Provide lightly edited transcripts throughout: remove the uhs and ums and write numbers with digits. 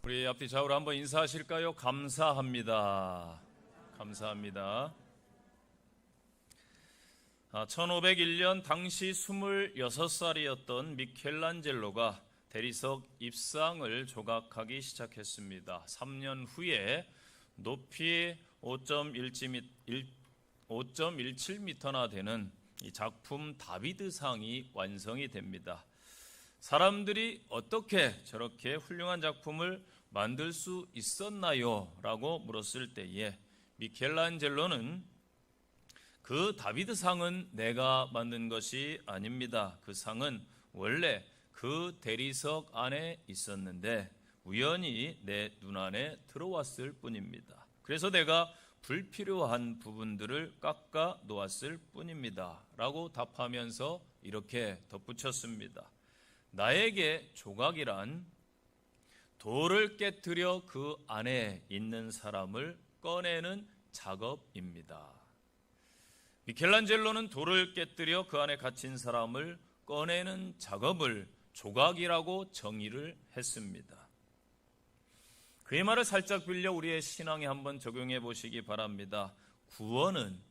우리 앞뒤 좌우로 한번 인사하실까요? 감사합니다. 감사합니다. 1501년 당시 26살이었던 미켈란젤로가 대리석 입상을 조각하기 시작했습니다. 3년 후에 높이 5.17m나 되는 이 작품 다비드상이 완성이 됩니다. 사람들이 어떻게 저렇게 훌륭한 작품을 만들 수 있었나요? 라고 물었을 때에 미켈란젤로는 그 다비드상은 내가 만든 것이 아닙니다. 그 상은 원래 그 대리석 안에 있었는데 우연히 내 눈안에 들어왔을 뿐입니다. 그래서 내가 불필요한 부분들을 깎아 놓았을 뿐입니다. 라고 답하면서 이렇게 덧붙였습니다. 나에게 조각이란 돌을 깨뜨려 그 안에 있는 사람을 꺼내는 작업입니다. 미켈란젤로는 돌을 깨뜨려 그 안에 갇힌 사람을 꺼내는 작업을 조각이라고 정의를 했습니다. 그의 말을 살짝 빌려 우리의 신앙에 한번 적용해 보시기 바랍니다. 구원은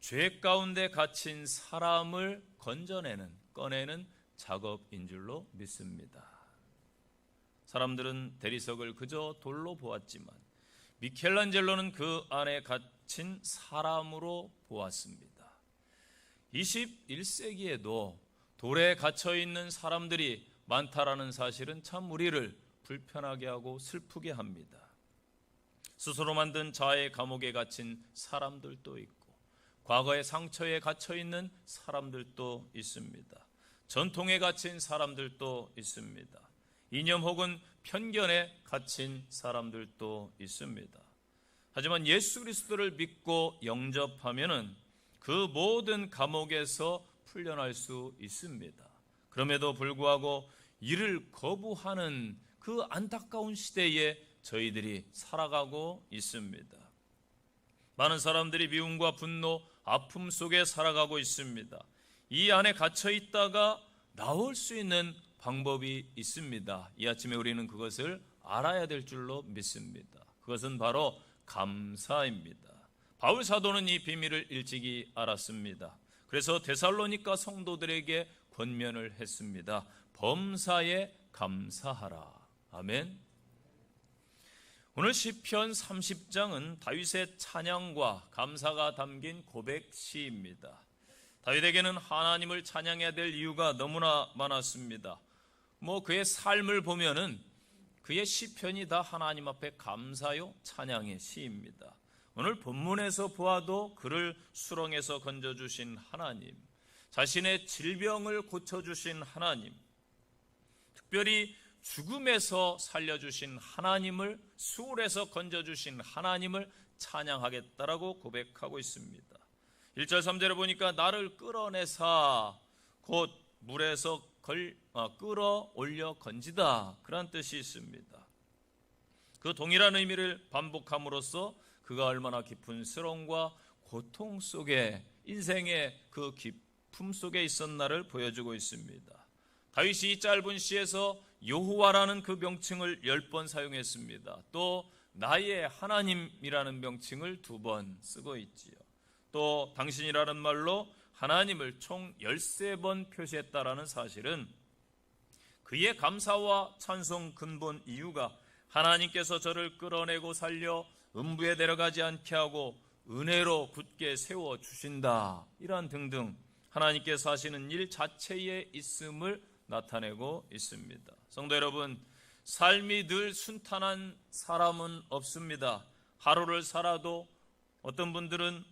죄 가운데 갇힌 사람을 꺼내는 작업인 줄로 믿습니다. 사람들은 대리석을 그저 돌로 보았지만 미켈란젤로는 그 안에 갇힌 사람으로 보았습니다. 21세기에도 돌에 갇혀있는 사람들이 많다라는 사실은 참 우리를 불편하게 하고 슬프게 합니다. 스스로 만든 자아의 감옥에 갇힌 사람들도 있고 과거의 상처에 갇혀있는 사람들도 있습니다. 전통에 갇힌 사람들도 있습니다. 이념 혹은 편견에 갇힌 사람들도 있습니다. 하지만 예수 그리스도를 믿고 영접하면은 그 모든 감옥에서 풀려날 수 있습니다. 그럼에도 불구하고 이를 거부하는 그 안타까운 시대에 저희들이 살아가고 있습니다. 많은 사람들이 미움과 분노, 아픔 속에 살아가고 있습니다. 이 안에 갇혀 있다가 나올 수 있는 방법이 있습니다. 이 아침에 우리는 그것을 알아야 될 줄로 믿습니다. 그것은 바로 감사입니다. 바울 사도는 이 비밀을 일찍이 알았습니다. 그래서 데살로니가 성도들에게 권면을 했습니다. 범사에 감사하라. 아멘. 오늘 시편 30장은 다윗의 찬양과 감사가 담긴 고백 시입니다. 다윗에게는 하나님을 찬양해야 될 이유가 너무나 많았습니다. 그의 삶을 보면은 그의 시편이 다 하나님 앞에 감사요 찬양의 시입니다. 오늘 본문에서 보아도 그를 수렁에서 건져주신 하나님, 자신의 질병을 고쳐주신 하나님, 특별히 죽음에서 살려주신 하나님을, 수울에서 건져주신 하나님을 찬양하겠다라고 고백하고 있습니다. 1절 3절에 보니까 나를 끌어내사 곧 물에서 끌어올려 건지다, 그런 뜻이 있습니다. 그 동일한 의미를 반복함으로써 그가 얼마나 깊은 슬픔과 고통 속에, 인생의 그 깊음 속에 있었나를 보여주고 있습니다. 다윗이 이 짧은 시에서 여호와라는 그 명칭을 10번 사용했습니다. 또 나의 하나님이라는 명칭을 2번 쓰고 있지요. 또 당신이라는 말로 하나님을 총 13번 표시했다라는 사실은 그의 감사와 찬송 근본 이유가 하나님께서 저를 끌어내고 살려 음부에 내려가지 않게 하고 은혜로 굳게 세워주신다, 이러한 등등 하나님께서 하시는 일 자체에 있음을 나타내고 있습니다. 성도 여러분, 삶이 늘 순탄한 사람은 없습니다. 하루를 살아도 어떤 분들은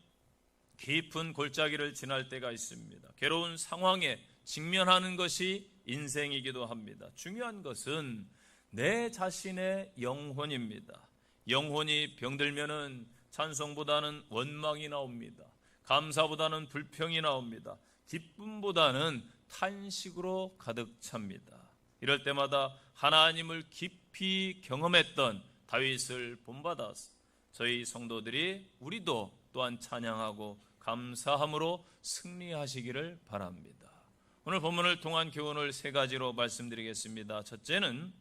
깊은 골짜기를 지날 때가 있습니다. 괴로운 상황에 직면하는 것이 인생이기도 합니다. 중요한 것은 내 자신의 영혼입니다. 영혼이 병들면은 찬송보다는 원망이 나옵니다. 감사보다는 불평이 나옵니다. 기쁨보다는 탄식으로 가득 찹니다. 이럴 때마다 하나님을 깊이 경험했던 다윗을 본받아서 저희 성도들이, 우리도 또한 찬양하고 감사함으로 승리하시기를 바랍니다. 오늘 본문을 통한 교훈을 3가지로 말씀드리겠습니다. 첫째는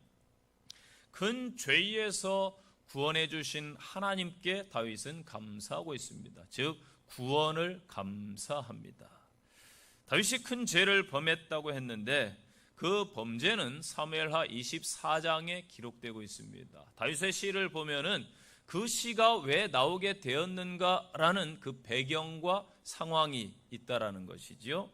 큰 죄에서 구원해 주신 하나님께 다윗은 감사하고 있습니다. 즉 구원을 감사합니다. 다윗이 큰 죄를 범했다고 했는데 그 범죄는 사무엘하 24장에 기록되고 있습니다. 다윗의 시를 보면은 그 시가 왜 나오게 되었는가라는 그 배경과 상황이 있다라는 것이지요.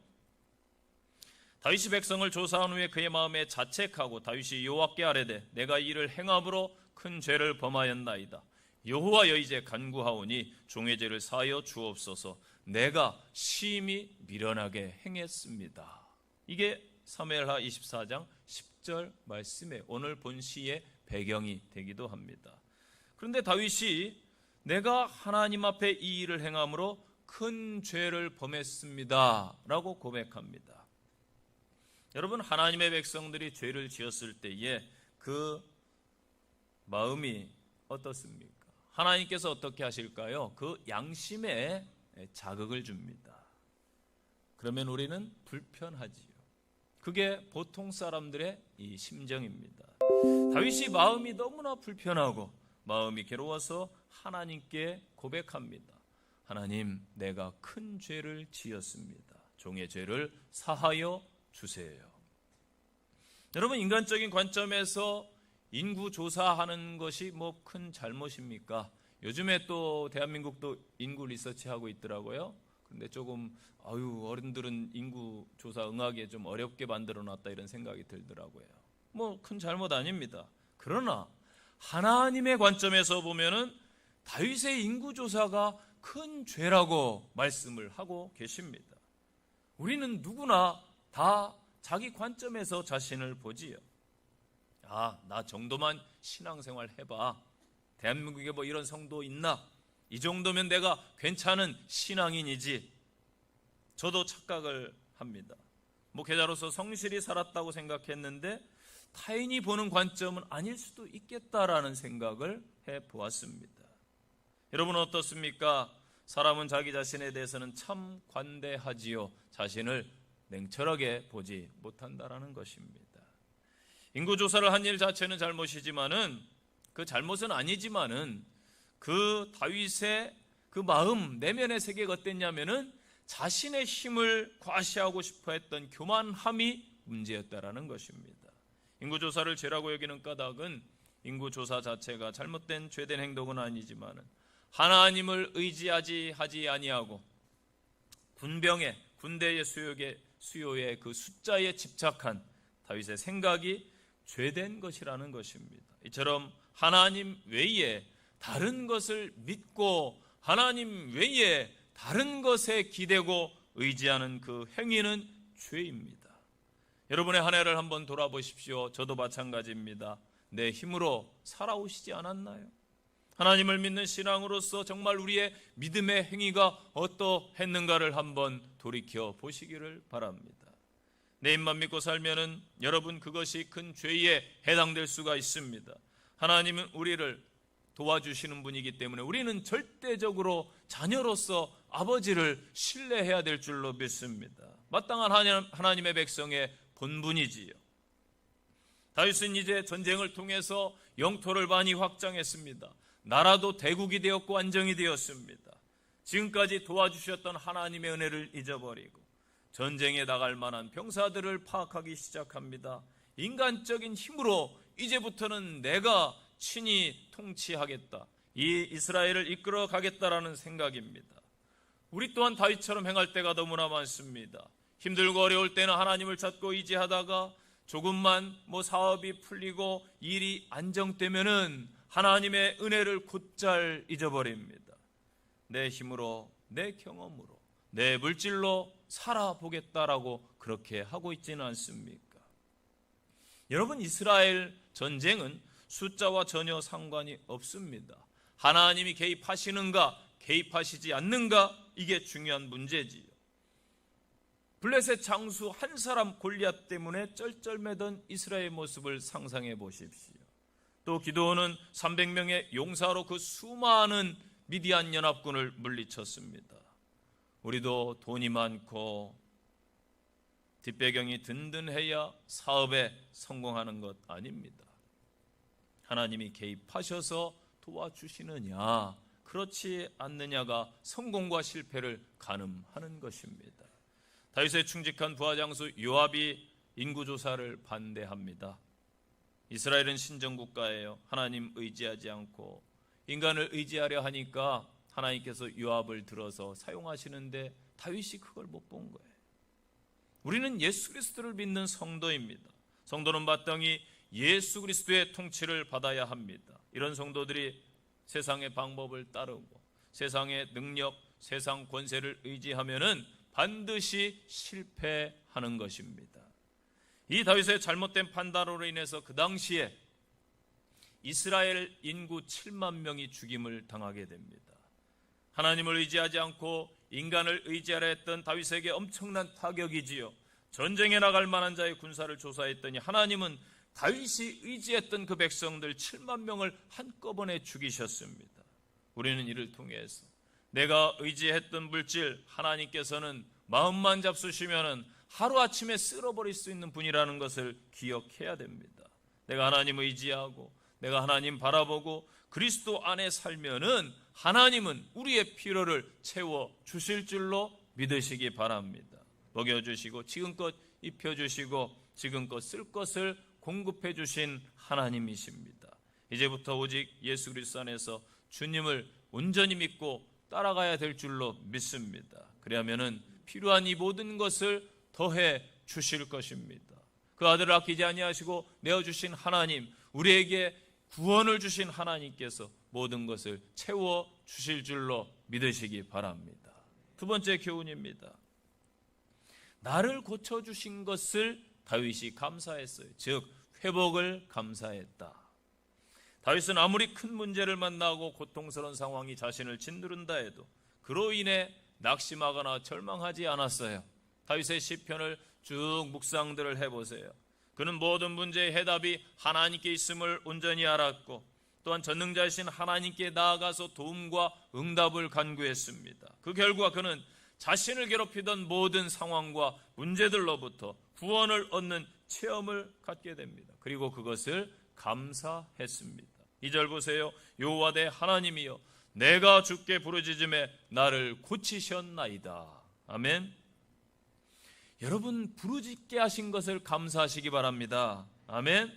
다윗이 백성을 조사한 후에 그의 마음에 자책하고 다윗이 여호와께 아뢰되 내가 이를 행함으로 큰 죄를 범하였나이다. 여호와여 이제 간구하오니 종의 죄를 사하여 주옵소서. 내가 심히 미련하게 행했습니다. 이게 사무엘하 24장 10절 말씀에 오늘 본 시의 배경이 되기도 합니다. 그런데 다윗이 내가 하나님 앞에 이 일을 행함으로 큰 죄를 범했습니다 라고 고백합니다. 여러분, 하나님의 백성들이 죄를 지었을 때에 그 마음이 어떻습니까? 하나님께서 어떻게 하실까요? 그 양심에 자극을 줍니다. 그러면 우리는 불편하지요. 그게 보통 사람들의 이 심정입니다. 다윗이 마음이 너무나 불편하고 마음이 괴로워서 하나님께 고백합니다. 하나님, 내가 큰 죄를 지었습니다. 종의 죄를 사하여 주세요. 여러분, 인간적인 관점에서 인구 조사하는 것이 뭐 큰 잘못입니까? 요즘에 또 대한민국도 인구 리서치 하고 있더라고요. 그런데 조금 어른들은 인구 조사 응하기에 좀 어렵게 만들어 놨다 이런 생각이 들더라고요. 뭐 큰 잘못 아닙니다. 그러나 하나님의 관점에서 보면은 다윗의 인구 조사가 큰 죄라고 말씀을 하고 계십니다. 우리는 누구나 다 자기 관점에서 자신을 보지요. 나 정도만 신앙생활 해봐. 대한민국에 뭐 이런 성도 있나? 이 정도면 내가 괜찮은 신앙인이지. 저도 착각을 합니다. 목회자로서 성실히 살았다고 생각했는데 타인이 보는 관점은 아닐 수도 있겠다라는 생각을 해보았습니다. 여러분은 어떻습니까? 사람은 자기 자신에 대해서는 참 관대하지요. 자신을 냉철하게 보지 못한다라는 것입니다. 인구조사를 한 일 자체는 잘못이지만은 그 잘못은 아니지만은 그 다윗의 그 마음 내면의 세계가 어땠냐면은 자신의 힘을 과시하고 싶어 했던 교만함이 문제였다라는 것입니다. 인구조사를 죄라고 여기는 까닭은 인구조사 자체가 잘못된 죄된 행동은 아니지만은 하나님을 의지하지 아니하고 군대의 수요에 그 숫자에 집착한 다윗의 생각이 죄된 것이라는 것입니다. 이처럼 하나님 외에 다른 것을 믿고 하나님 외에 다른 것에 기대고 의지하는 그 행위는 죄입니다. 여러분의 한 해를 한번 돌아보십시오. 저도 마찬가지입니다. 내 힘으로 살아오시지 않았나요? 하나님을 믿는 신앙으로서 정말 우리의 믿음의 행위가 어떠했는가를 한번 돌이켜 보시기를 바랍니다. 내 입만 믿고 살면은 여러분 그것이 큰 죄에 해당될 수가 있습니다. 하나님은 우리를 도와주시는 분이기 때문에 우리는 절대적으로 자녀로서 아버지를 신뢰해야 될 줄로 믿습니다. 마땅한 하나님의 백성의 본분이지요. 다윗은 이제 전쟁을 통해서 영토를 많이 확장했습니다. 나라도 대국이 되었고 안정이 되었습니다. 지금까지 도와주셨던 하나님의 은혜를 잊어버리고 전쟁에 나갈 만한 병사들을 파악하기 시작합니다. 인간적인 힘으로 이제부터는 내가 친히 통치하겠다. 이 이스라엘을 이끌어 가겠다라는 생각입니다. 우리 또한 다윗처럼 행할 때가 너무나 많습니다. 힘들고 어려울 때는 하나님을 찾고 의지하다가 조금만 사업이 풀리고 일이 안정되면은 하나님의 은혜를 곧잘 잊어버립니다. 내 힘으로, 내 경험으로, 내 물질로 살아보겠다라고 그렇게 하고 있지는 않습니까? 여러분, 이스라엘 전쟁은 숫자와 전혀 상관이 없습니다. 하나님이 개입하시는가, 개입하시지 않는가, 이게 중요한 문제지요. 블레셋 장수 한 사람 골리앗 때문에 쩔쩔매던 이스라엘 모습을 상상해 보십시오. 또 기드온은 300명의 용사로 그 수많은 미디안 연합군을 물리쳤습니다. 우리도 돈이 많고 뒷배경이 든든해야 사업에 성공하는 것 아닙니다. 하나님이 개입하셔서 도와주시느냐, 그렇지 않느냐가 성공과 실패를 가늠하는 것입니다. 다윗의 충직한 부하장수 요압이 인구조사를 반대합니다. 이스라엘은 신정국가예요. 하나님 의지하지 않고 인간을 의지하려 하니까 하나님께서 요압을 들어서 사용하시는데 다윗이 그걸 못 본 거예요. 우리는 예수 그리스도를 믿는 성도입니다. 성도는 마땅히 예수 그리스도의 통치를 받아야 합니다. 이런 성도들이 세상의 방법을 따르고 세상의 능력, 세상 권세를 의지하면은 반드시 실패하는 것입니다. 이 다윗의 잘못된 판단으로 인해서 그 당시에 이스라엘 인구 7만 명이 죽임을 당하게 됩니다. 하나님을 의지하지 않고 인간을 의지하려 했던 다윗에게 엄청난 타격이지요. 전쟁에 나갈 만한 자의 군사를 조사했더니 하나님은 다윗이 의지했던 그 백성들 7만 명을 한꺼번에 죽이셨습니다. 우리는 이를 통해서 내가 의지했던 물질, 하나님께서는 마음만 잡수시면은 하루아침에 쓸어버릴 수 있는 분이라는 것을 기억해야 됩니다. 내가 하나님 의지하고 내가 하나님 바라보고 그리스도 안에 살면은 하나님은 우리의 필요를 채워 주실 줄로 믿으시기 바랍니다. 먹여주시고 지금껏 입혀주시고 지금껏 쓸 것을 공급해 주신 하나님이십니다. 이제부터 오직 예수 그리스도 안에서 주님을 온전히 믿고 따라가야 될 줄로 믿습니다. 그러면은 필요한 이 모든 것을 더해 주실 것입니다. 그 아들을 아끼지 아니하시고 내어주신 하나님, 우리에게 구원을 주신 하나님께서 모든 것을 채워 주실 줄로 믿으시기 바랍니다. 두 번째 교훈입니다. 나를 고쳐주신 것을 다윗이 감사했어요. 즉 회복을 감사했다. 다윗은 아무리 큰 문제를 만나고 고통스러운 상황이 자신을 짓누른다 해도 그로 인해 낙심하거나 절망하지 않았어요. 다윗의 시편을 쭉 묵상들을 해보세요. 그는 모든 문제의 해답이 하나님께 있음을 온전히 알았고 또한 전능자이신 하나님께 나아가서 도움과 응답을 간구했습니다. 그 결과 그는 자신을 괴롭히던 모든 상황과 문제들로부터 구원을 얻는 체험을 갖게 됩니다. 그리고 그것을 감사했습니다. 2절 보세요. 여호와 내 하나님이여 내가 주께 부르짖음에 나를 고치셨나이다. 아멘. 여러분 부르짖게 하신 것을 감사하시기 바랍니다. 아멘.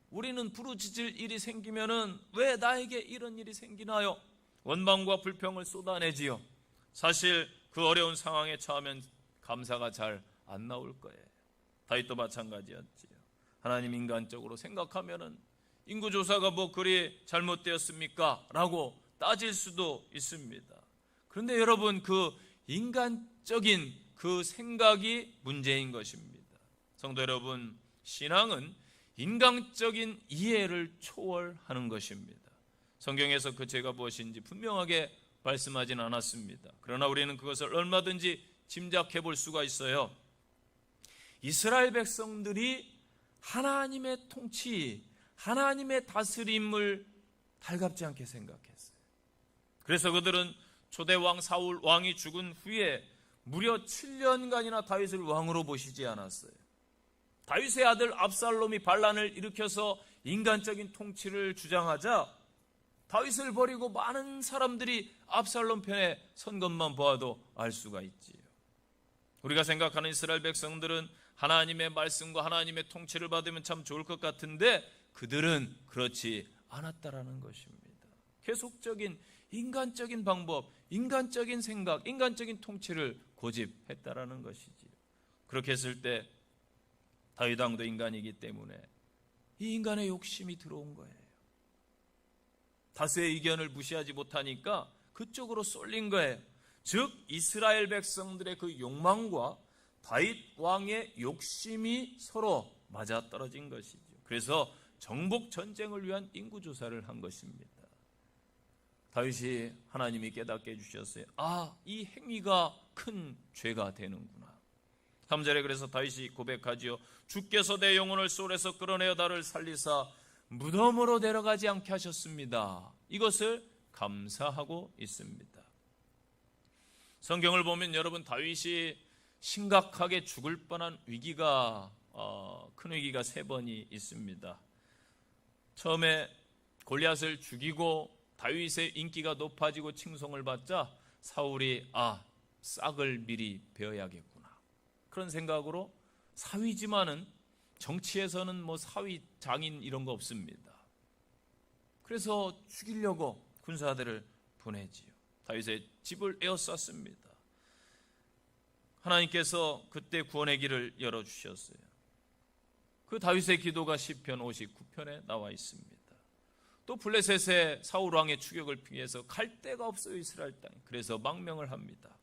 우리는 부르짖을 일이 생기면은 왜 나에게 이런 일이 생기나요? 원망과 불평을 쏟아내지요. 사실 그 어려운 상황에 처하면 감사가 잘 안 나올 거예요. 다윗도 마찬가지였지요. 하나님 인간적으로 생각하면은 인구조사가 뭐 그리 잘못되었습니까? 라고 따질 수도 있습니다. 그런데 여러분 그 인간적인 그 생각이 문제인 것입니다. 성도 여러분, 신앙은 인간적인 이해를 초월하는 것입니다. 성경에서 그 죄가 무엇인지 분명하게 말씀하지는 않았습니다. 그러나 우리는 그것을 얼마든지 짐작해 볼 수가 있어요. 이스라엘 백성들이 하나님의 통치, 하나님의 다스림을 달갑지 않게 생각했어요. 그래서 그들은 초대왕 사울 왕이 죽은 후에 무려 7년간이나 다윗을 왕으로 모시지 않았어요. 다윗의 아들 압살롬이 반란을 일으켜서 인간적인 통치를 주장하자 다윗을 버리고 많은 사람들이 압살롬 편에 선 것만 보아도 알 수가 있지요. 우리가 생각하는 이스라엘 백성들은 하나님의 말씀과 하나님의 통치를 받으면 참 좋을 것 같은데 그들은 그렇지 않았다라는 것입니다. 계속적인 인간적인 방법, 인간적인 생각, 인간적인 통치를 고집했다라는 것이지요. 그렇게 했을 때 다윗 왕도 인간이기 때문에 이 인간의 욕심이 들어온 거예요. 다수의 의견을 무시하지 못하니까 그쪽으로 쏠린 거예요. 즉 이스라엘 백성들의 그 욕망과 다윗 왕의 욕심이 서로 맞아떨어진 것이죠. 그래서 정복 전쟁을 위한 인구조사를 한 것입니다. 다윗이 하나님이 깨닫게 해주셨어요. 이 행위가 큰 죄가 되는구나. 3절에 그래서 다윗이 고백하지요. 주께서 내 영혼을 소울에서 끌어내어 나를 살리사 무덤으로 내려가지 않게 하셨습니다. 이것을 감사하고 있습니다. 성경을 보면 여러분 다윗이 심각하게 죽을 뻔한 위기가 큰 위기가 3번이 있습니다. 처음에 골리앗을 죽이고 다윗의 인기가 높아지고 칭송을 받자 사울이 싹을 미리 베어야겠구나, 그런 생각으로, 사위지만은 정치에서는 뭐 사위 장인 이런 거 없습니다. 그래서 죽이려고 군사들을 보내지요. 다윗의 집을 에워쌌습니다. 하나님께서 그때 구원의 길을 열어주셨어요. 그 다윗의 기도가 시편 59편에 나와 있습니다. 또 블레셋의 사울 왕의 추격을 피해서 갈 데가 없어요, 이스라엘 땅에. 그래서 망명을 합니다.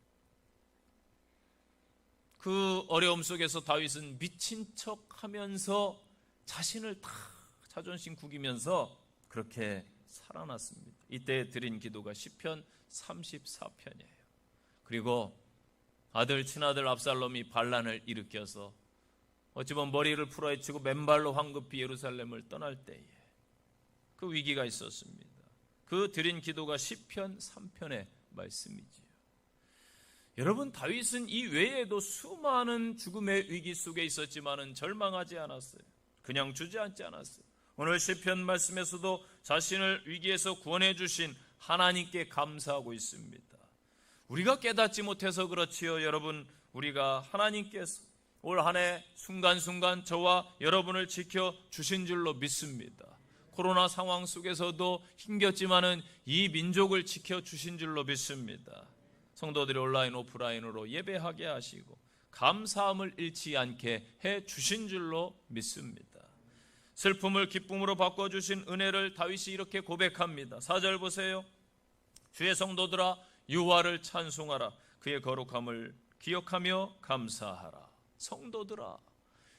그 어려움 속에서 다윗은 미친 척하면서 자신을 다 자존심 구기면서 그렇게 살아났습니다. 이때 드린 기도가 시편 34편이에요. 그리고 친아들 압살롬이 반란을 일으켜서 어찌 보면 머리를 풀어헤치고 맨발로 황급히 예루살렘을 떠날 때에 그 위기가 있었습니다. 그 드린 기도가 시편 3편의 말씀이지요. 여러분, 다윗은 이 외에도 수많은 죽음의 위기 속에 있었지만은 절망하지 않았어요. 그냥 주저앉지 않았어요. 오늘 시편 말씀에서도 자신을 위기에서 구원해 주신 하나님께 감사하고 있습니다. 우리가 깨닫지 못해서 그렇지요. 여러분, 우리가 하나님께서 올 한 해 순간순간 저와 여러분을 지켜주신 줄로 믿습니다. 코로나 상황 속에서도 힘겼지만은 이 민족을 지켜주신 줄로 믿습니다. 성도들이 온라인 오프라인으로 예배하게 하시고 감사함을 잃지 않게 해주신 줄로 믿습니다. 슬픔을 기쁨으로 바꿔주신 은혜를 다윗이 이렇게 고백합니다. 4절 보세요. 주의 성도들아 여호와를 찬송하라. 그의 거룩함을 기억하며 감사하라. 성도들아,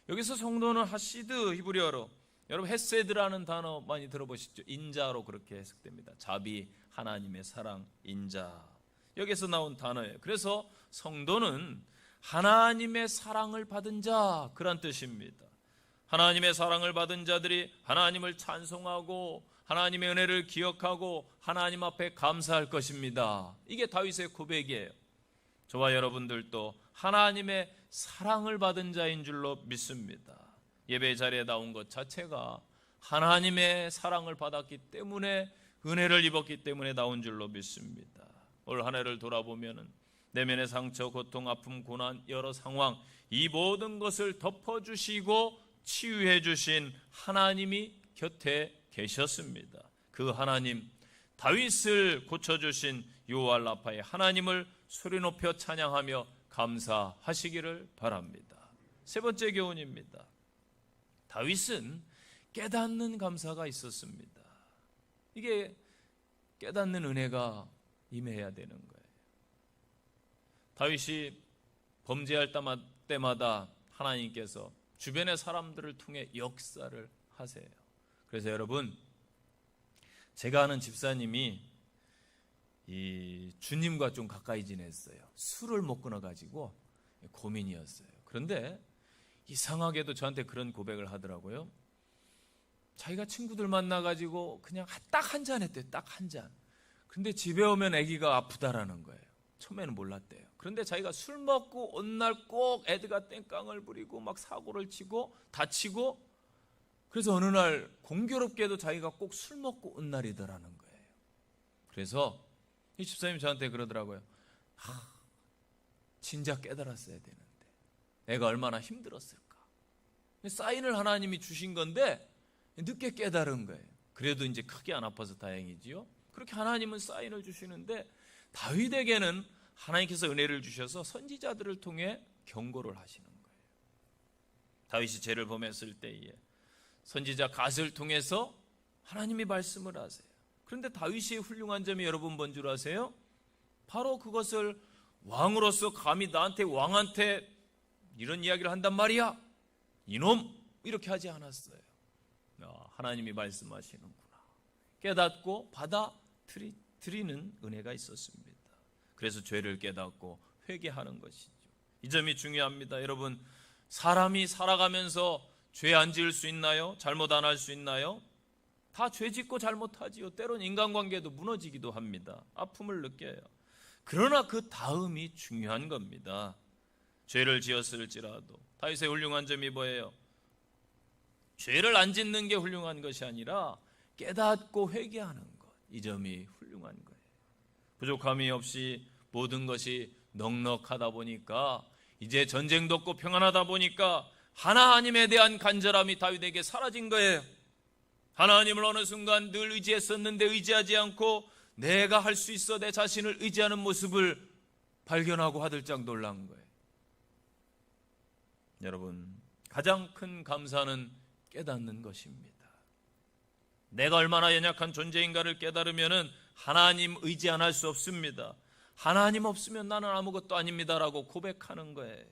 여기서 성도는 하시드 히브리어로, 여러분 헤세드라는 단어 많이 들어보시죠? 인자로 그렇게 해석됩니다. 자비, 하나님의 사랑, 인자, 여기서 나온 단어예요. 그래서 성도는 하나님의 사랑을 받은 자, 그런 뜻입니다. 하나님의 사랑을 받은 자들이 하나님을 찬송하고 하나님의 은혜를 기억하고 하나님 앞에 감사할 것입니다. 이게 다윗의 고백이에요. 저와 여러분들도 하나님의 사랑을 받은 자인 줄로 믿습니다. 예배 자리에 나온 것 자체가 하나님의 사랑을 받았기 때문에, 은혜를 입었기 때문에 나온 줄로 믿습니다. 올 한 해를 돌아보면 내면의 상처, 고통, 아픔, 고난, 여러 상황, 이 모든 것을 덮어주시고 치유해 주신 하나님이 곁에 계셨습니다. 그 하나님, 다윗을 고쳐주신 여호와 라파의 하나님을 소리 높여 찬양하며 감사하시기를 바랍니다. 세 번째 교훈입니다. 다윗은 깨닫는 감사가 있었습니다. 이게 깨닫는 은혜가 임해야 되는 거예요. 다윗이 범죄할 때마다 하나님께서 주변의 사람들을 통해 역사를 하세요. 그래서 여러분, 제가 아는 집사님이 이 주님과 좀 가까이 지냈어요. 술을 못 끊어가지고 고민이었어요. 그런데 이상하게도 저한테 그런 고백을 하더라고요. 자기가 친구들 만나가지고 그냥 딱 한 잔 했대요. 딱 한 잔. 근데 집에 오면 아기가 아프다라는 거예요. 처음에는 몰랐대요. 그런데 자기가 술 먹고 온 날 꼭 애들과 땡깡을 부리고 막 사고를 치고 다치고, 그래서 어느 날 공교롭게도 자기가 꼭 술 먹고 온 날이더라는 거예요. 그래서 이 집사님이 저한테 그러더라고요. 진작 깨달았어야 되는데 애가 얼마나 힘들었을까. 사인을 하나님이 주신 건데 늦게 깨달은 거예요. 그래도 이제 크게 안 아파서 다행이지요. 그렇게 하나님은 사인을 주시는데 다윗에게는 하나님께서 은혜를 주셔서 선지자들을 통해 경고를 하시는 거예요. 다윗이 죄를 범했을 때에 선지자 갓을 통해서 하나님이 말씀을 하세요. 그런데 다윗의 훌륭한 점이 여러분 뭔 줄 아세요? 바로 그것을 왕으로서 감히 나한테, 왕한테 이런 이야기를 한단 말이야, 이놈, 이렇게 하지 않았어요. 하나님이 말씀하시는구나 깨닫고 받아들이는 은혜가 있었습니다. 그래서 죄를 깨닫고 회개하는 것이죠. 이 점이 중요합니다. 여러분, 사람이 살아가면서 죄 안 지을 수 있나요? 잘못 안 할 수 있나요? 다 죄 짓고 잘못하지요. 때론 인간관계도 무너지기도 합니다. 아픔을 느껴요. 그러나 그 다음이 중요한 겁니다. 죄를 지었을지라도 다윗의 훌륭한 점이 뭐예요? 죄를 안 짓는 게 훌륭한 것이 아니라 깨닫고 회개하는 것, 이 점이 훌륭한 거예요. 부족함이 없이 모든 것이 넉넉하다 보니까, 이제 전쟁도 없고 평안하다 보니까 하나님에 대한 간절함이 다윗에게 사라진 거예요. 하나님을 어느 순간 늘 의지했었는데 의지하지 않고 내가 할 수 있어 내 자신을 의지하는 모습을 발견하고 화들짝 놀란 거예요. 여러분, 가장 큰 감사는 깨닫는 것입니다. 내가 얼마나 연약한 존재인가를 깨달으면 하나님 의지 안 할 수 없습니다. 하나님 없으면 나는 아무것도 아닙니다라고 고백하는 거예요.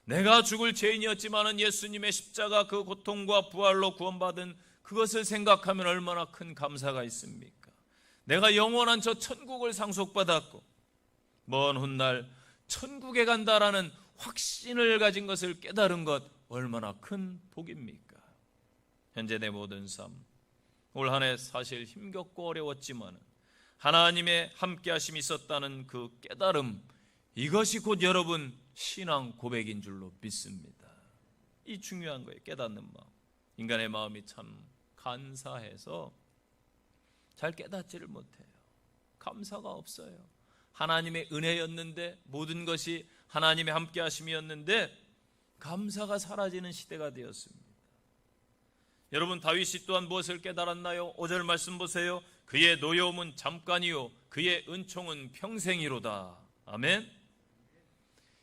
내가 죽을 죄인이었지만 예수님의 십자가 그 고통과 부활로 구원받은 그것을 생각하면 얼마나 큰 감사가 있습니까? 내가 영원한 저 천국을 상속받았고 먼 훗날 천국에 간다라는 확신을 가진 것을 깨달은 것, 얼마나 큰 복입니까? 현재 내 모든 삶, 올 한 해 사실 힘겹고 어려웠지만 하나님의 함께 하심이 있었다는 그 깨달음, 이것이 곧 여러분 신앙 고백인 줄로 믿습니다. 이 중요한 거예요. 깨닫는 마음. 인간의 마음이 참 간사해서 잘 깨닫지를 못해요. 감사가 없어요. 하나님의 은혜였는데, 모든 것이 하나님의 함께 하심이었는데 감사가 사라지는 시대가 되었습니다. 여러분, 다윗이 또한 무엇을 깨달았나요? 5절 말씀 보세요. 그의 노여움은 잠깐이요 그의 은총은 평생이로다. 아멘.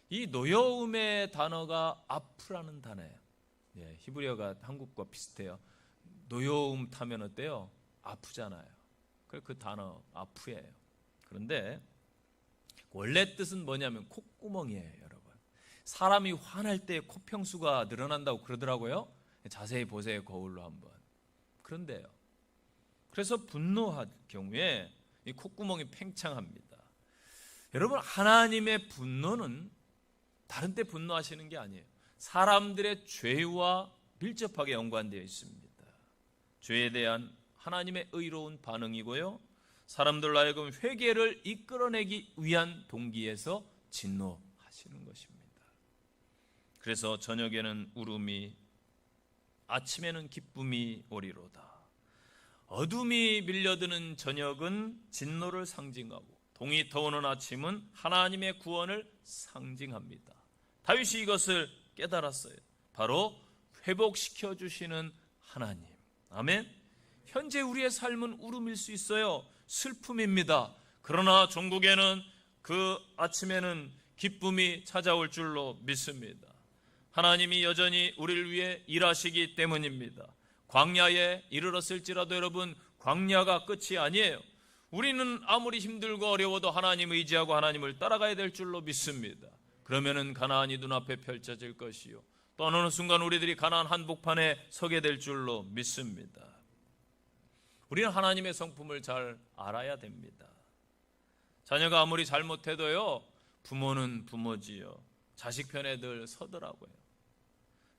이 노여움의 단어가 아프라는 단어예요. 히브리어가 한국과 비슷해요. 노여움 타면 어때요? 아프잖아요. 그 단어 아프예요. 그런데 원래 뜻은 뭐냐면 콧구멍이에요, 여러분. 사람이 화날 때 코평수가 늘어난다고 그러더라고요. 자세히 보세요, 거울로 한번. 그런데요, 그래서 분노할 경우에 이 콧구멍이 팽창합니다. 여러분, 하나님의 분노는 다른 때 분노하시는 게 아니에요. 사람들의 죄와 밀접하게 연관되어 있습니다. 죄에 대한 하나님의 의로운 반응이고요, 사람들로 하여금 회개를 이끌어내기 위한 동기에서 진노하시는 것입니다. 그래서 저녁에는 울음이, 아침에는 기쁨이 오리로다. 어둠이 밀려드는 저녁은 진노를 상징하고, 동이 터오는 아침은 하나님의 구원을 상징합니다. 다윗이 이것을 깨달았어요. 바로 회복시켜 주시는 하나님. 아멘. 현재 우리의 삶은 울음일 수 있어요. 슬픔입니다. 그러나 종국에는 그 아침에는 기쁨이 찾아올 줄로 믿습니다. 하나님이 여전히 우리를 위해 일하시기 때문입니다. 광야에 이르렀을지라도 여러분, 광야가 끝이 아니에요. 우리는 아무리 힘들고 어려워도 하나님 의지하고 하나님을 따라가야 될 줄로 믿습니다. 그러면은 가나안이 눈앞에 펼쳐질 것이요, 또 어느 순간 우리들이 가나안 한복판에 서게 될 줄로 믿습니다. 우리는 하나님의 성품을 잘 알아야 됩니다. 자녀가 아무리 잘못해도요, 부모는 부모지요, 자식 편에 늘 서더라고요.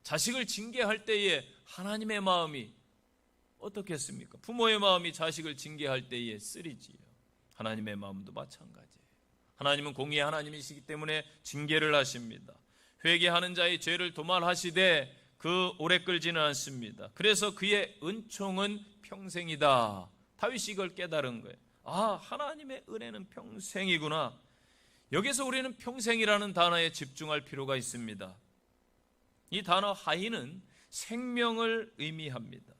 자식을 징계할 때에 하나님의 마음이 어떻겠습니까? 부모의 마음이 자식을 징계할 때에 쓰리지요. 하나님의 마음도 마찬가지예요. 하나님은 공의의 하나님이시기 때문에 징계를 하십니다. 회개하는 자의 죄를 도말하시되 그 오래 끌지는 않습니다. 그래서 그의 은총은 평생이다. 다윗이 이걸 깨달은 거예요. 아, 하나님의 은혜는 평생이구나. 여기서 우리는 평생이라는 단어에 집중할 필요가 있습니다. 이 단어 하이는 생명을 의미합니다.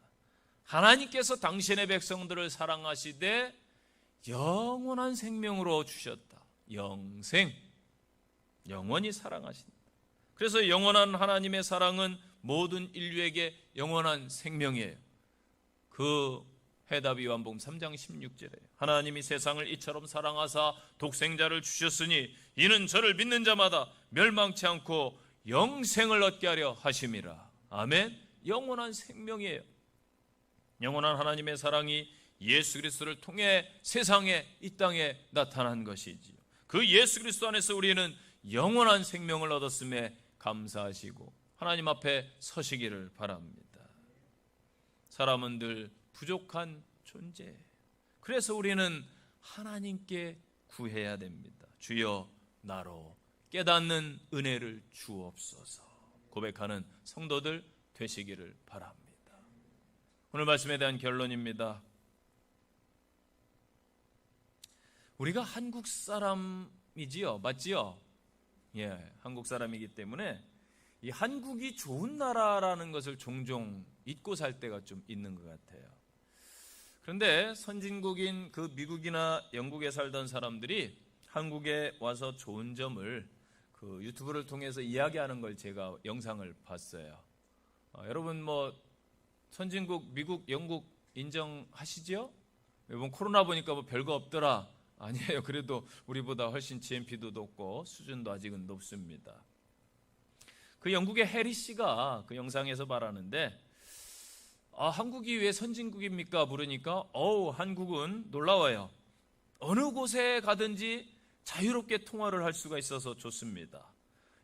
하나님께서 당신의 백성들을 사랑하시되 영원한 생명으로 주셨다. 영생, 영원히 사랑하신다. 그래서 영원한 하나님의 사랑은 모든 인류에게 영원한 생명이에요. 그 해답이 요한복음 3장 16절에 하나님이 세상을 이처럼 사랑하사 독생자를 주셨으니 이는 저를 믿는 자마다 멸망치 않고 영생을 얻게 하려 하심이라. 아멘. 영원한 생명이에요. 영원한 하나님의 사랑이 예수 그리스도를 통해 세상에, 이 땅에 나타난 것이지요. 그 예수 그리스도 안에서 우리는 영원한 생명을 얻었음에 감사하시고 하나님 앞에 서시기를 바랍니다. 사람은 늘 부족한 존재예요. 그래서 우리는 하나님께 구해야 됩니다. 주여, 나로 깨닫는 은혜를 주옵소서 고백하는 성도들 되시기를 바랍니다. 오늘 말씀에 대한 결론입니다. 우리가 한국 사람이지요, 맞지요? 예, 한국 사람이기 때문에 이 한국이 좋은 나라라는 것을 종종 잊고 살 때가 좀 있는 것 같아요. 그런데 선진국인 그 미국이나 영국에 살던 사람들이 한국에 와서 좋은 점을 그 유튜브를 통해서 이야기하는 걸 제가 영상을 봤어요. 여러분 뭐 선진국 미국, 영국 인정하시죠? 이번 코로나 보니까 뭐 별거 없더라. 아니에요. 그래도 우리보다 훨씬 GNP도 높고 수준도 아직은 높습니다. 그 영국의 해리 씨가 그 영상에서 말하는데 한국이 왜 선진국입니까? 물으니까 한국은 놀라워요. 어느 곳에 가든지 자유롭게 통화를 할 수가 있어서 좋습니다.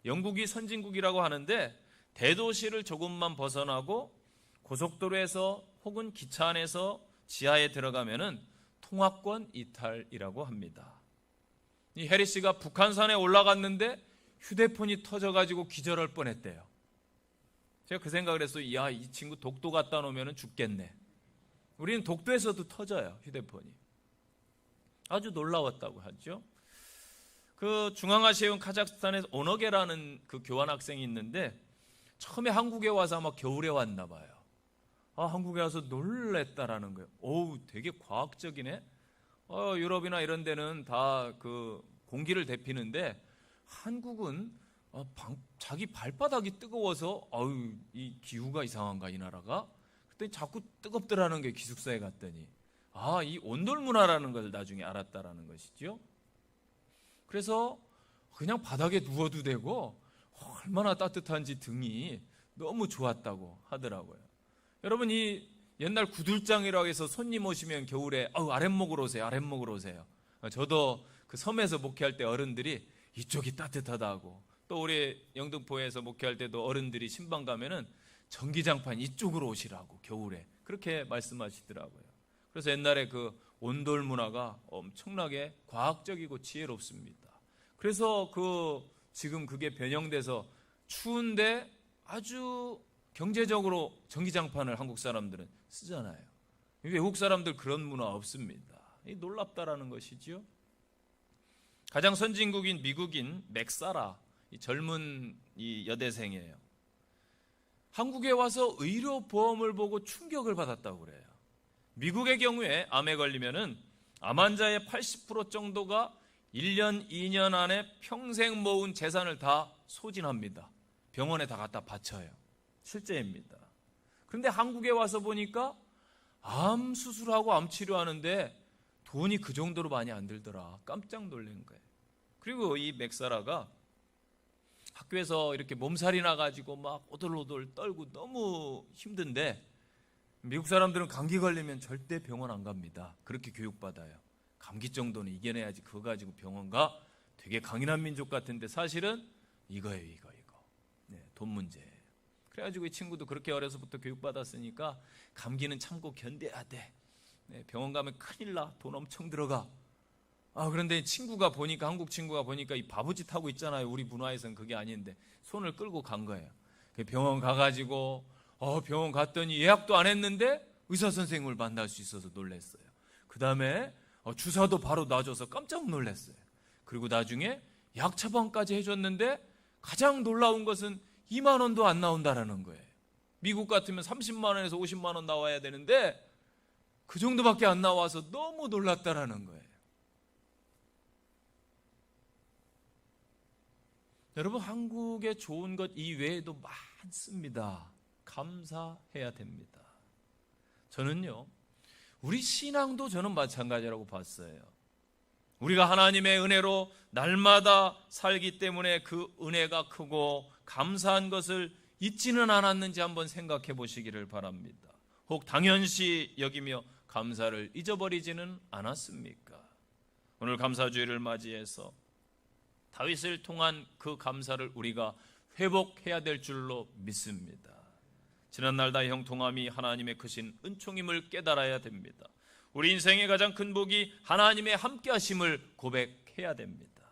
영국이 선진국이라고 하는데 대도시를 조금만 벗어나고 고속도로에서 혹은 기차 안에서 지하에 들어가면은 통화권 이탈이라고 합니다. 이 해리 씨가 북한산에 올라갔는데 휴대폰이 터져가지고 기절할 뻔했대요. 제가 그 생각을 했어요. 야, 이 친구 독도 갖다 놓으면 죽겠네. 우리는 독도에서도 터져요, 휴대폰이. 아주 놀라웠다고 하죠. 그 중앙아시아의 카자흐스탄에서 오너게라는 그 교환학생이 있는데 처음에 한국에 와서 아마 겨울에 왔나 봐요. 한국에 와서 놀랬다라는 거예요. 되게 과학적이네. 유럽이나 이런 데는 다 그 공기를 데피는데 한국은 자기 발바닥이 뜨거워서 이 기후가 이상한가 이 나라가? 그때 자꾸 뜨겁더라는 게 기숙사에 갔더니 이 온돌 문화라는 걸 나중에 알았다라는 것이죠. 그래서 그냥 바닥에 누워도 되고 얼마나 따뜻한지 등이 너무 좋았다고 하더라고요. 여러분 이 옛날 구들장이라고 해서 손님 오시면 겨울에 아랫목으로 오세요. 아랫목으로 오세요. 저도 그 섬에서 목회할 때 어른들이 이쪽이 따뜻하다고, 또 우리 영등포에서 목회할 때도 어른들이 신방 가면은 전기장판 이쪽으로 오시라고 겨울에 그렇게 말씀하시더라고요. 그래서 옛날에 그 온돌 문화가 엄청나게 과학적이고 지혜롭습니다. 그래서 지금 그게 변형돼서 추운데 아주 경제적으로 전기장판을 한국 사람들은 쓰잖아요. 외국 사람들 그런 문화 없습니다. 놀랍다라는 것이죠. 가장 선진국인 미국인 맥사라, 이 젊은 이 여대생이에요. 한국에 와서 의료보험을 보고 충격을 받았다고 그래요. 미국의 경우에 암에 걸리면은 암 환자의 80% 정도가 1년, 2년 안에 평생 모은 재산을 다 소진합니다. 병원에 다 갖다 바쳐요. 실제입니다. 그런데 한국에 와서 보니까 암 수술하고 암 치료하는데 돈이 그 정도로 많이 안 들더라. 깜짝 놀란 거예요. 그리고 이 맥사라가 학교에서 이렇게 몸살이 나가지고 막 오돌오돌 떨고 너무 힘든데 미국 사람들은 감기 걸리면 절대 병원 안 갑니다. 그렇게 교육받아요. 감기 정도는 이겨내야지 그거 가지고 병원 가? 되게 강인한 민족 같은데 사실은 이거예요, 이거. 네, 돈 문제예요. 그래가지고 이 친구도 그렇게 어려서부터 교육받았으니까 감기는 참고 견뎌야 돼. 네, 병원 가면 큰일 나. 돈 엄청 들어가. 그런데 친구가 보니까, 한국 친구가 보니까 이 바보짓 하고 있잖아요. 우리 문화에서는 그게 아닌데 손을 끌고 간 거예요. 병원 가가지고 병원 갔더니 예약도 안 했는데 의사 선생님을 만날 수 있어서 놀랐어요. 그 다음에 주사도 바로 놔줘서 깜짝 놀랐어요. 그리고 나중에 약 처방까지 해줬는데 가장 놀라운 것은 2만 원도 안 나온다라는 거예요. 미국 같으면 30만 원에서 50만 원 나와야 되는데 그 정도밖에 안 나와서 너무 놀랐다라는 거예요. 여러분, 한국의 좋은 것 이외에도 많습니다. 감사해야 됩니다. 저는요, 우리 신앙도 저는 마찬가지라고 봤어요. 우리가 하나님의 은혜로 날마다 살기 때문에 그 은혜가 크고 감사한 것을 잊지는 않았는지 한번 생각해 보시기를 바랍니다. 혹 당연시 여기며 감사를 잊어버리지는 않았습니까? 오늘 감사주일을 맞이해서 다윗을 통한 그 감사를 우리가 회복해야 될 줄로 믿습니다. 지난날 다 형통함이 하나님의 크신 은총임을 깨달아야 됩니다. 우리 인생의 가장 큰 복이 하나님의 함께하심을 고백해야 됩니다.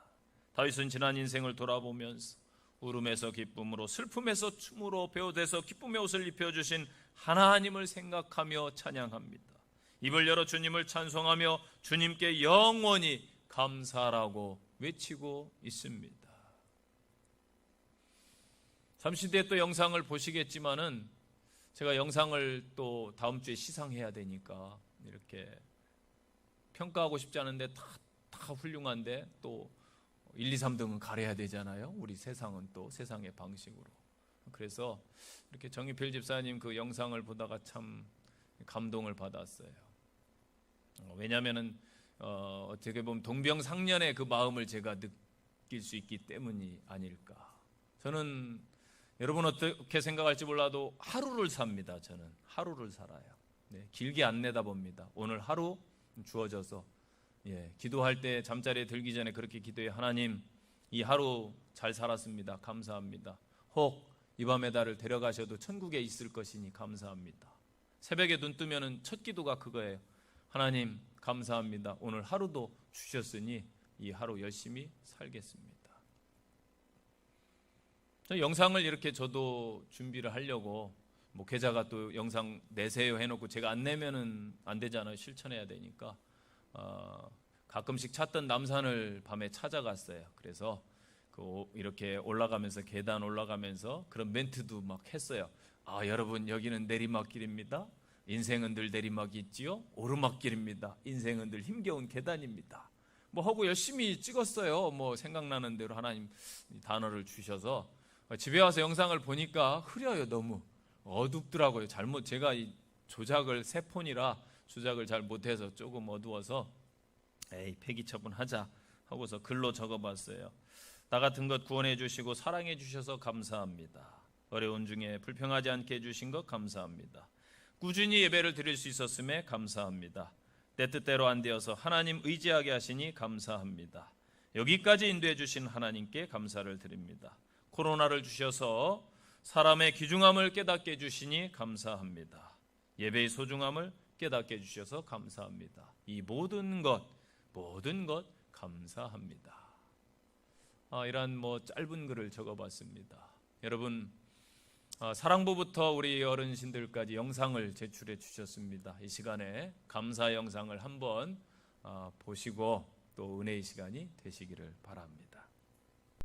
다윗은 지난 인생을 돌아보면서 울음에서 기쁨으로, 슬픔에서 춤으로, 배옷에서 기쁨의 옷을 입혀주신 하나님을 생각하며 찬양합니다. 입을 열어 주님을 찬송하며 주님께 영원히 감사라고 외치고 있습니다. 잠시 뒤에 또 영상을 보시겠지만은 제가 영상을 또 다음 주에 시상해야 되니까 이렇게 평가하고 싶지 않은데 다 훌륭한데 또 1, 2, 3등은 가려야 되잖아요. 우리 세상은 또 세상의 방식으로. 그래서 이렇게 정의필 집사님 그 영상을 보다가 참 감동을 받았어요. 왜냐하면은 어떻게 보면 동병상련의 그 마음을 제가 느낄 수 있기 때문이 아닐까. 저는 여러분 어떻게 생각할지 몰라도 하루를 삽니다. 저는 하루를 살아요. 네, 길게 안 내다봅니다. 오늘 하루 주어져서 기도할 때 잠자리에 들기 전에 그렇게 기도해요. 하나님, 이 하루 잘 살았습니다. 감사합니다. 혹 이 밤에 나를 데려가셔도 천국에 있을 것이니 감사합니다. 새벽에 눈 뜨면은 첫 기도가 그거예요. 하나님 감사합니다. 오늘 하루도 주셨으니 이 하루 열심히 살겠습니다. 저 영상을 이렇게 저도 준비를 하려고 목회자가 또 영상 내세요 해놓고 제가 안 내면은 안 되잖아요. 실천해야 되니까 가끔씩 찾던 남산을 밤에 찾아갔어요. 그래서 이렇게 올라가면서 계단 올라가면서 그런 멘트도 막 했어요. 여러분 여기는 내리막길입니다. 인생은 늘 내리막이 있지요. 오르막길입니다. 인생은 늘 힘겨운 계단입니다. 하고 열심히 찍었어요. 생각나는 대로 하나님 단어를 주셔서 집에 와서 영상을 보니까 흐려요. 너무 어둡더라고요. 제가 이 조작을 새 폰이라 조작을 잘 못해서 조금 어두워서 폐기 처분하자 하고서 글로 적어봤어요. 나 같은 것 구원해 주시고 사랑해 주셔서 감사합니다. 어려운 중에 불평하지 않게 해주신 것 감사합니다. 꾸준히 예배를 드릴 수 있었음에 감사합니다. 내 뜻대로 안 되어서 하나님 의지하게 하시니 감사합니다. 여기까지 인도해 주신 하나님께 감사를 드립니다. 코로나를 주셔서 사람의 귀중함을 깨닫게 해주시니 감사합니다. 예배의 소중함을 깨닫게 해주셔서 감사합니다. 이 모든 것 감사합니다. 이런 짧은 글을 적어봤습니다. 여러분 사랑부부터 우리 어르신들까지 영상을 제출해 주셨습니다. 이 시간에 감사 영상을 한번 보시고 또 은혜의 시간이 되시기를 바랍니다.